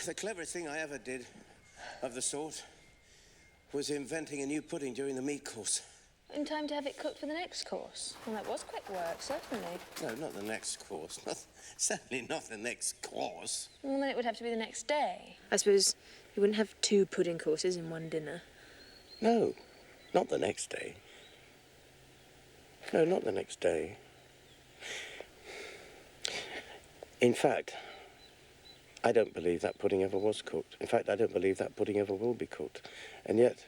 The cleverest thing I ever did of the sort was inventing a new pudding during the meat course. In time to have it cooked for the next course? Well, that was quick work, certainly. No, not the next course. Certainly not the next course. Well, then it would have to be the next day. I suppose you wouldn't have 2 pudding courses in one dinner. No, not the next day. No, not the next day. In fact, I don't believe that pudding ever was cooked. In fact, I don't believe that pudding ever will be cooked. And yet,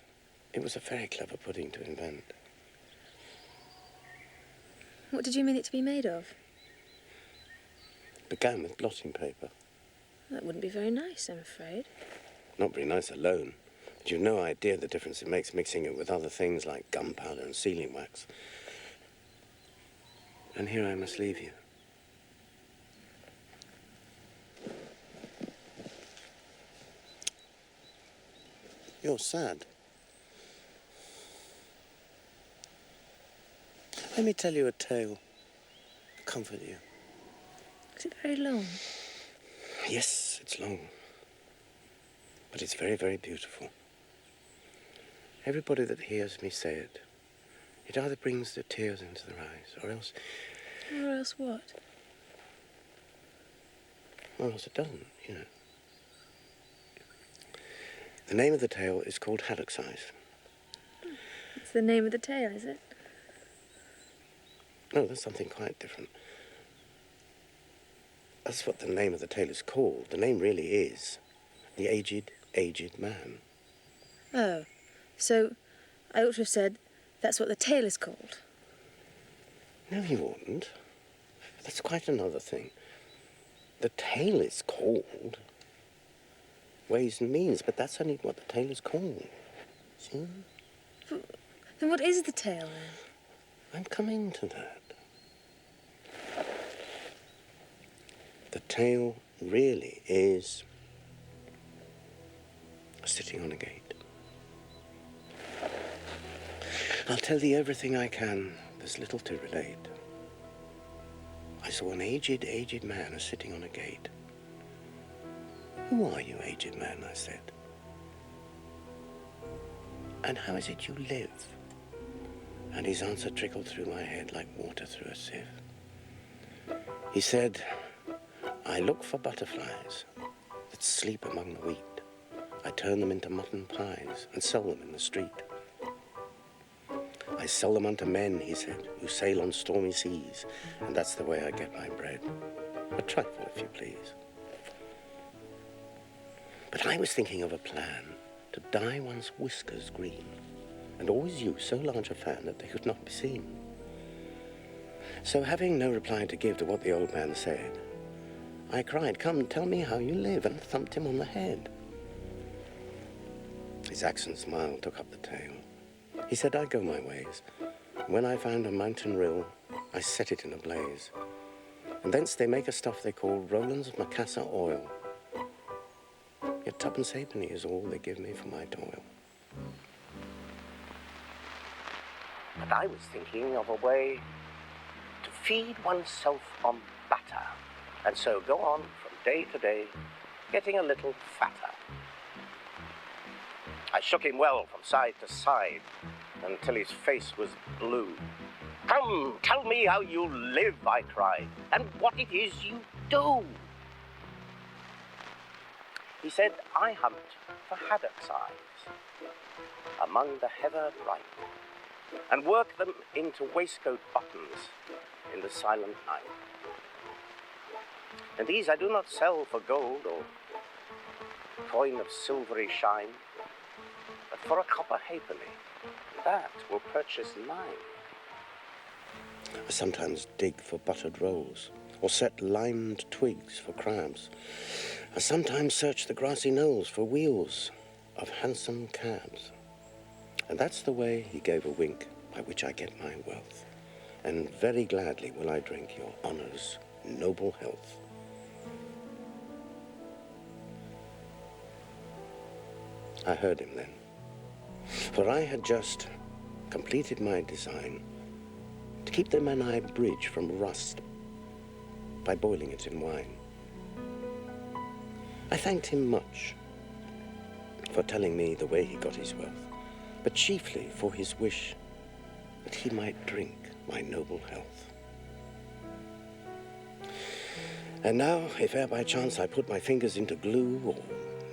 it was a very clever pudding to invent. What did you mean it to be made of? It began with blotting paper. That wouldn't be very nice, I'm afraid. Not very nice alone. But you've no idea the difference it makes mixing it with other things like gunpowder and sealing wax. And here I must leave you. You're sad. Let me tell you a tale to comfort you. Is it very long? Yes, it's long. But it's very, very beautiful. Everybody that hears me say it, it either brings the tears into their eyes, or else... Or else what? Or else it doesn't, you know. The name of the tale is called Haddock's Eyes. It's the name of the tale, is it? No, that's something quite different. That's what the name of the tale is called. The name really is The Aged Man. Oh, so I ought to have said that's what the tale is called. No, you oughtn't. That's quite another thing. The tale is called Ways and Means, but that's only what the tale is called. See? Then what is the tale, then? I'm coming to that. The tale really is sitting on a gate. I'll tell thee everything I can. There's little to relate. I saw an aged man sitting on a gate. Who are you, aged man? I said. And how is it you live? And his answer trickled through my head like water through a sieve. He said, I look for butterflies that sleep among the wheat. I turn them into mutton pies and sell them in the street. I sell them unto men, he said, who sail on stormy seas, and that's the way I get my bread. A trifle, if you please. But I was thinking of a plan to dye one's whiskers green and always use so large a fan that they could not be seen. So having no reply to give to what the old man said, I cried, come, tell me how you live, and thumped him on the head. His accent smile took up the tale. He said, I go my ways. When I found a mountain rill, I set it in a blaze. And thence they make a stuff they call Roland's of Macassar oil. Yet twopence halfpenny is all they give me for my toil. But I was thinking of a way to feed oneself on butter, and so go on from day to day, getting a little fatter. I shook him well from side to side until his face was blue. Come, tell me how you live, I cried, and what it is you do. He said, I hunt for haddock's eyes among the heather bright, and work them into waistcoat buttons in the silent night. And these I do not sell for gold or coin of silvery shine, but for a copper halfpenny, that will purchase 9. I sometimes dig for buttered rolls, or set limed twigs for crabs. I sometimes search the grassy knolls for wheels of handsome cabs. And that's the way, he gave a wink, by which I get my wealth. And very gladly will I drink your honour's noble health. I heard him then, for I had just completed my design to keep the Menai Bridge from rust by boiling it in wine. I thanked him much for telling me the way he got his wealth, but chiefly for his wish that he might drink my noble health. And now, if e'er by chance I put my fingers into glue, or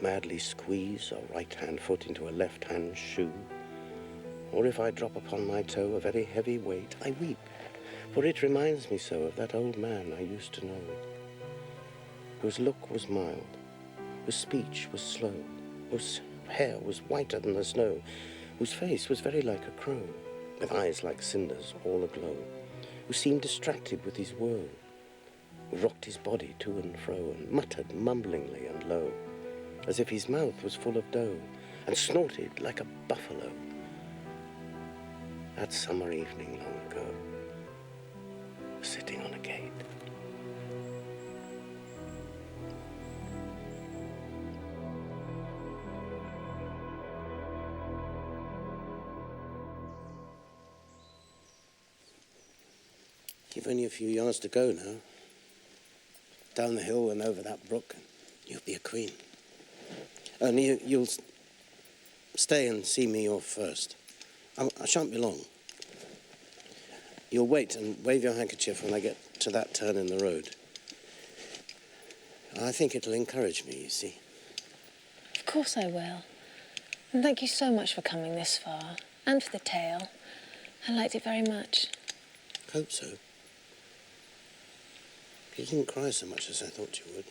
madly squeeze a right-hand foot into a left-hand shoe, or if I drop upon my toe a very heavy weight, I weep, for it reminds me so of that old man I used to know, whose look was mild, whose speech was slow, whose hair was whiter than the snow, whose face was very like a crow, with eyes like cinders all aglow, who seemed distracted with his woe, who rocked his body to and fro, and muttered mumblingly and low, as if his mouth was full of dough, and snorted like a buffalo. That summer evening long ago, sitting on a gate. You've only a few yards to go now. Down the hill and over that brook, and you'll be a queen. Only you'll stay and see me off first. I shan't be long. You'll wait and wave your handkerchief when I get to that turn in the road. I think it'll encourage me, you see. Of course I will. And thank you so much for coming this far, and for the tale. I liked it very much. Hope so. You didn't cry so much as I thought you would.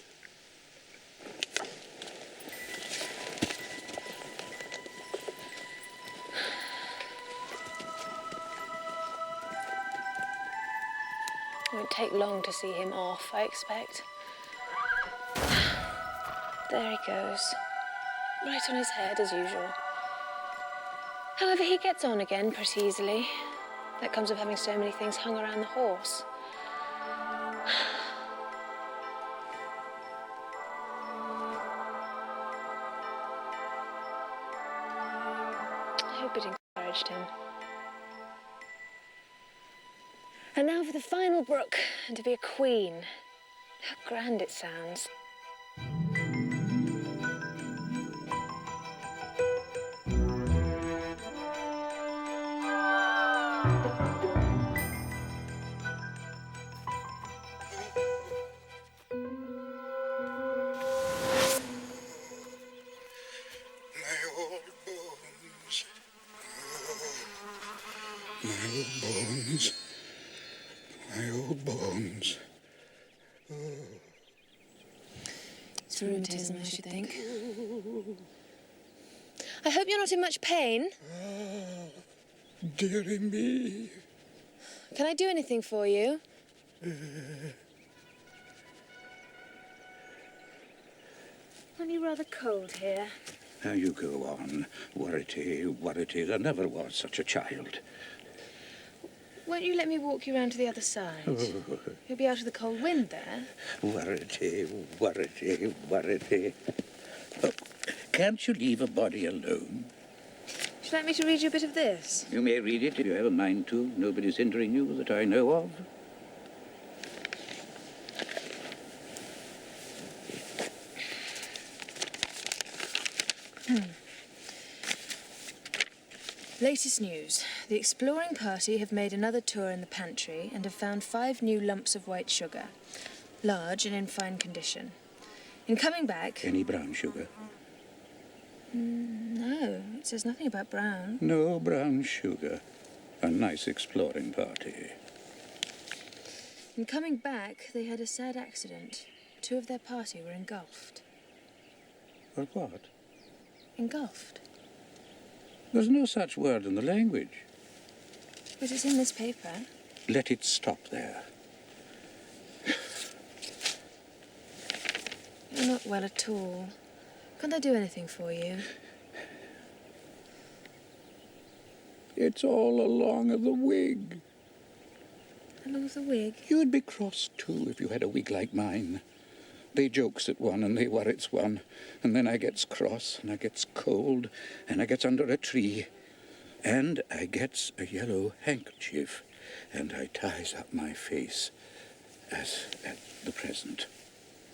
It won't take long to see him off, I expect. There he goes. Right on his head, as usual. However, he gets on again pretty easily. That comes of having so many things hung around the horse. I hope it encouraged him. And now for the final brook, and to be a queen. How grand it sounds. My old bones. It's rheumatism, I should think. I hope you're not in much pain. Dearie me. Can I do anything for you? Aren't you rather cold here? Now you go on. Worrity. There never was such a child. Won't you let me walk you round to the other side? You'll be out of the cold wind there. Worrity. Oh, can't you leave a body alone? Would you like me to read you a bit of this? You may read it if you have a mind to. Nobody's hindering you that I know of. Latest news. The exploring party have made another tour in the pantry and have found 5 new lumps of white sugar, large and in fine condition. In coming back... Any brown sugar? No, it says nothing about brown. No brown sugar. A nice exploring party. In coming back, they had a sad accident. 2 of their party were engulfed. What? Engulfed? There's no such word in the language. But it's in this paper. Let it stop there. You're not well at all. Can't I do anything for you? It's all along of the wig. Along with the wig? You'd be cross, too, if you had a wig like mine. They jokes at one and they worrits one, and then I gets cross, and I gets cold, and I gets under a tree, and I gets a yellow handkerchief, and I ties up my face, as at the present.